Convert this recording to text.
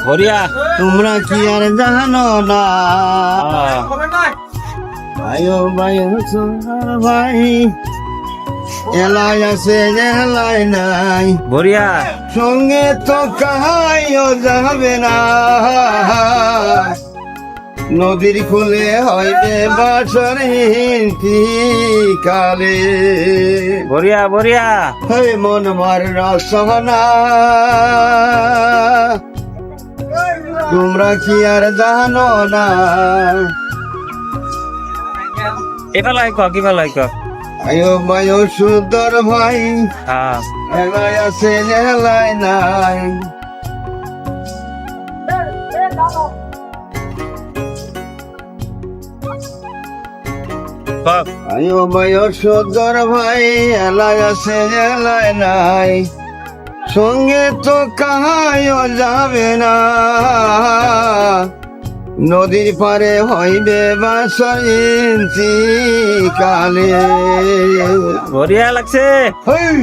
বরিয়া তোমরা কি আর জানো না আয়ো ভাই ভাই এলাই আছে এলাই নাই বরিয়া সঙ্গে তো কাহাইও যাবে না নদীর খুলে হইবে বাসর কালে বরিয়া বরিয়া হে মন মার রসনা তোমরা কি আর জানো না এবার লাইক কি ভাল লাইক আয়ো বায়ো সুন্দর ভাই হ্যাঁ এলাই আছে এলাই নাই কব আয়ো বায়ো সুন্দর ভাই এলাই আছে এলাই নাই সঙ্গে তো কাহাইও যাবে না নদীর পারে হইবে বাসন্তী কালে বরিয়া লাগছে হেই